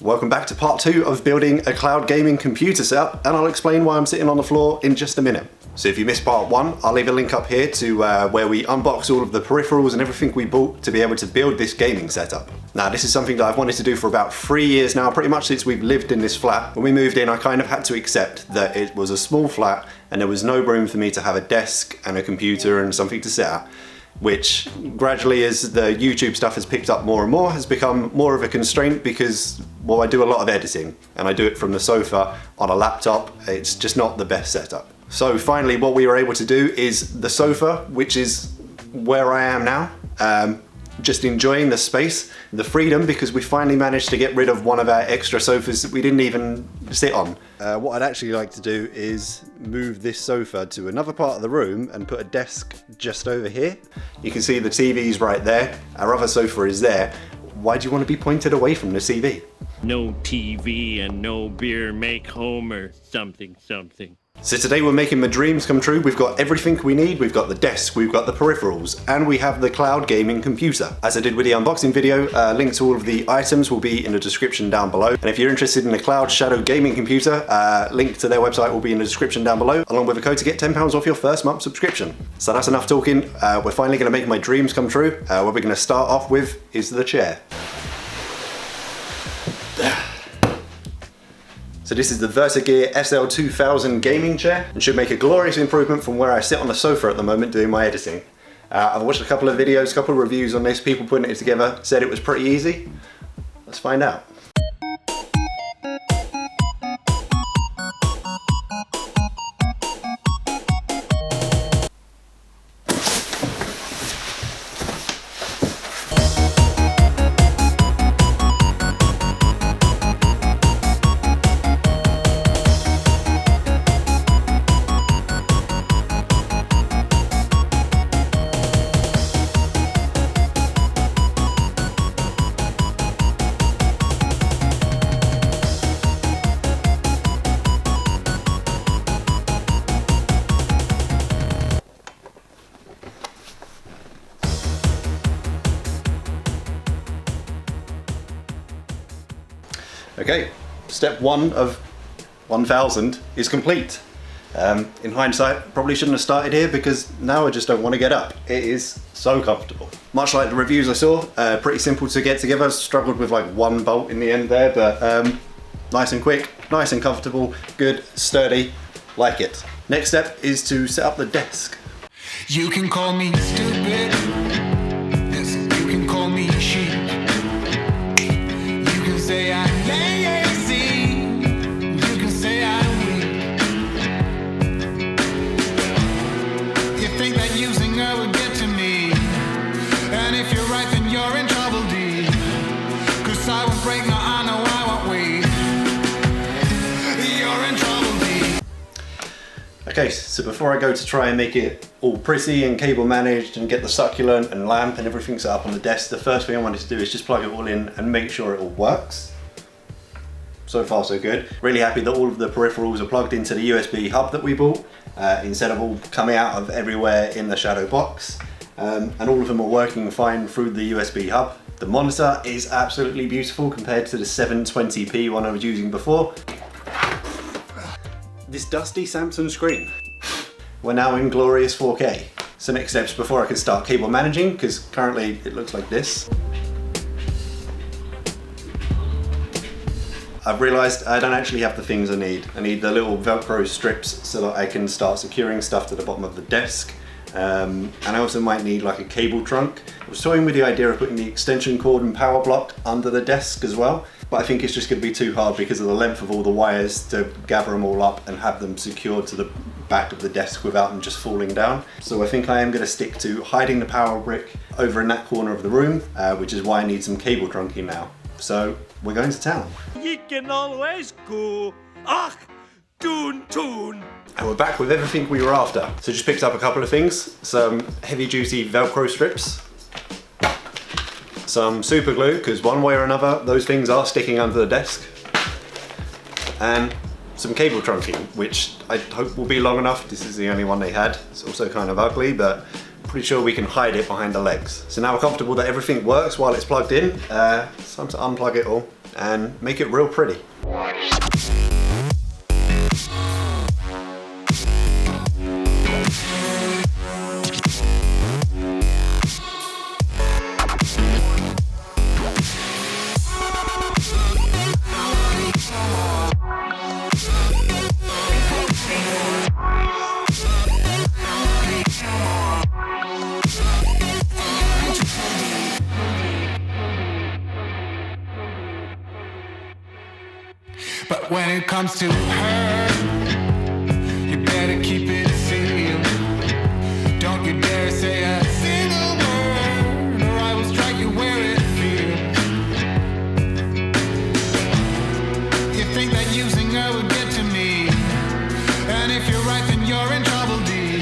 Welcome back to part 2 of building a cloud gaming computer setup, and I'll explain why I'm sitting on the floor in just a minute. So if you missed part 1, I'll leave a link up here to where we unbox all of the peripherals and everything we bought to be able to build this gaming setup. Now this is something that I've wanted to do for about 3 years now, pretty much since we've lived in this flat. When we moved in, I kind of had to accept that it was a small flat and there was no room for me to have a desk and a computer and something to sit at, which gradually, as the YouTube stuff has picked up more and more, has become more of a constraint because, well, I do a lot of editing and I do it from the sofa on a laptop. It's just not the best setup. So finally what we were able to do is the sofa, which is where I am now. Just enjoying the space, the freedom, because we finally managed to get rid of one of our extra sofas that we didn't even sit on. What I'd actually like to do is move this sofa to another part of the room and put a desk just over here. You can see the TV's right there. Our other sofa is there. Why do you want to be pointed away from the TV? No TV and no beer make home or something. So today we're making my dreams come true. We've got everything we need. We've got the desk, we've got the peripherals, and we have the cloud gaming computer. As I did with the unboxing video, links to all of the items will be in the description down below. And if you're interested in the Cloud Shadow gaming computer, link to their website will be in the description down below, along with a code to get £10 off your first month subscription. So that's enough talking. We're finally gonna make my dreams come true. What we're gonna start off with is the chair. So this is the Versagear SL2000 gaming chair and should make a glorious improvement from where I sit on the sofa at the moment doing my editing. I've watched a couple of videos, a couple of reviews on this, people putting it together, said it was pretty easy. Let's find out. Okay, step 1 of 1000 is complete. In hindsight, probably shouldn't have started here because now I just don't want to get up. It is so comfortable. Much like the reviews I saw, pretty simple to get together. Struggled with like one bolt in the end there, but nice and quick, nice and comfortable, good, sturdy, like it. Next step is to set up the desk. You can call me stupid. Yes, you can call me sheep. You can say I'm lazy. You can say I'm weak. You think that using her would get to me. And if you're right, then you're in trouble, D. 'Cause I won't break, no, I know I won't wait. You're in trouble, D. Okay, so before I go to try and make it all pretty and cable managed and get the succulent and lamp and everything set up on the desk, the first thing I wanted to do is just plug it all in and make sure it all works. So far so good. Really happy that all of the peripherals are plugged into the USB hub that we bought, instead of all coming out of everywhere in the Shadow box. And all of them are working fine through the USB hub. The monitor is absolutely beautiful compared to the 720p one I was using before. This dusty Samsung screen. We're now in glorious 4K. So next steps before I can start cable managing, because currently it looks like this. I've realized I don't actually have the things I need. I need the little Velcro strips so that I can start securing stuff to the bottom of the desk. And I also might need like a cable trunk. I was toying with the idea of putting the extension cord and power block under the desk as well, but I think it's just going to be too hard because of the length of all the wires to gather them all up and have them secured to the back of the desk without them just falling down. So I think I am going to stick to hiding the power brick over in that corner of the room, which is why I need some cable trunking now. So we're going to town. You can always go, ach, toon. And we're back with everything we were after. So just picked up a couple of things. Some heavy duty Velcro strips. Some super glue, because one way or another those things are sticking under the desk. And some cable trunking, which I hope will be long enough. This is the only one they had. It's also kind of ugly, but pretty sure we can hide it behind the legs. So now we're comfortable that everything works while it's plugged in. It's time to unplug it all and make it real pretty. But when it comes to her, you better keep it sealed. Don't you dare say a single word, or I will strike you where it feels. You think that using her will get to me, and if you're right then you're in trouble, D.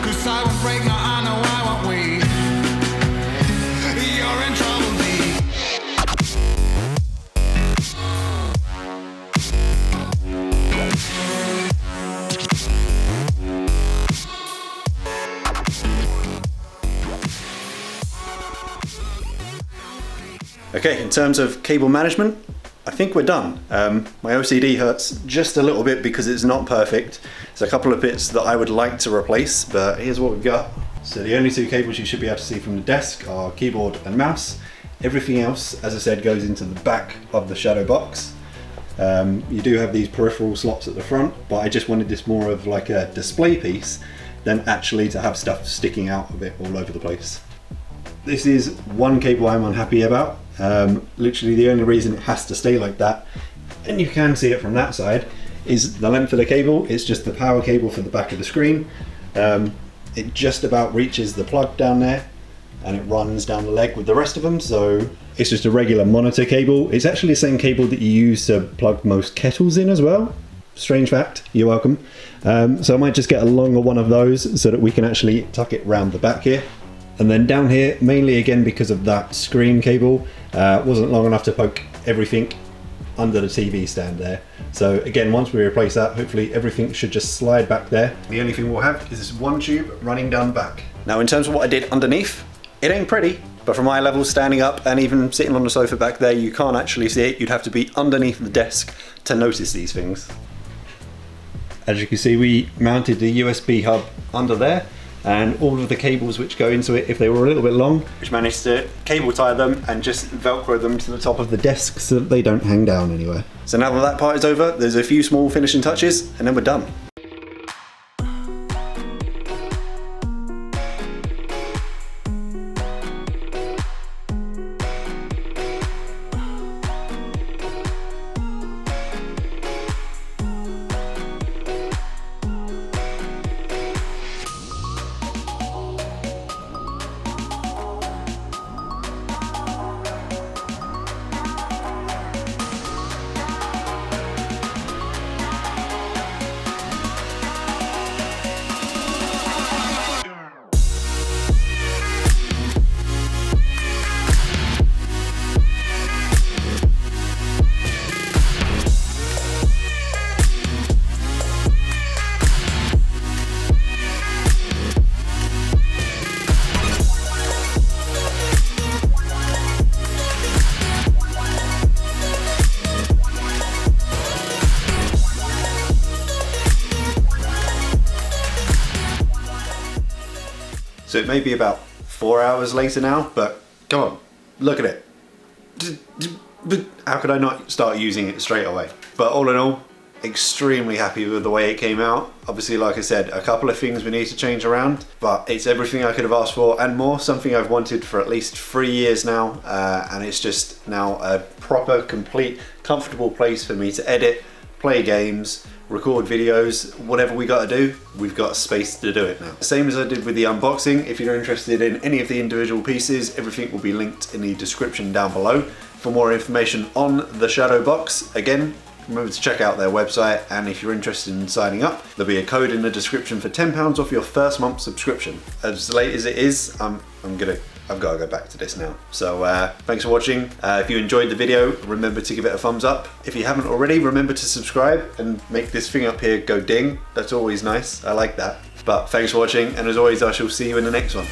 'Cause I won't break, no I know I won't wait. You're in trouble, D. Okay, in terms of cable management, I think we're done. My OCD hurts just a little bit because it's not perfect. There's a couple of bits that I would like to replace, but here's what we've got. So the only two cables you should be able to see from the desk are keyboard and mouse. Everything else, as I said, goes into the back of the shadow box. You do have these peripheral slots at the front, but I just wanted this more of like a display piece than actually to have stuff sticking out of it all over the place. This is one cable I'm unhappy about. Literally the only reason it has to stay like that, and you can see it from that side, is the length of the cable. It's just the power cable for the back of the screen. It just about reaches the plug down there, and it runs down the leg with the rest of them, so it's just a regular monitor cable. It's actually the same cable that you use to plug most kettles in as well. Strange fact, you're welcome. So I might just get a longer one of those so that we can actually tuck it round the back here. And then down here, mainly again because of that screen cable, wasn't long enough to poke everything under the TV stand there. So again, once we replace that, hopefully everything should just slide back there. The only thing we'll have is this one tube running down the back. Now in terms of what I did underneath, it ain't pretty, but from eye level, standing up and even sitting on the sofa back there, you can't actually see it. You'd have to be underneath the desk to notice these things. As you can see, we mounted the USB hub under there, and all of the cables which go into it, if they were a little bit long, which managed to cable tie them and just velcro them to the top of the desk so that they don't hang down anywhere. So now that that part is over, there's a few small finishing touches and then we're done. So it may be about 4 hours later now, but come on, look at it. How could I not start using it straight away? But all in all, extremely happy with the way it came out. Obviously, like I said, a couple of things we need to change around, but it's everything I could have asked for and more, something I've wanted for at least 3 years now, and it's just now a proper, complete, comfortable place for me to edit, play games, record videos, whatever we got to do, we've got space to do it now. Same as I did with the unboxing, if you're interested in any of the individual pieces, everything will be linked in the description down below. For more information on the Shadow Box, again, remember to check out their website, and if you're interested in signing up, there'll be a code in the description for £10 off your first month subscription. As late as it is, I've got to go back to this now. So thanks for watching. If you enjoyed the video, remember to give it a thumbs up. If you haven't already, remember to subscribe and make this thing up here go ding. That's always nice. I like that. But thanks for watching, and as always, I shall see you in the next one.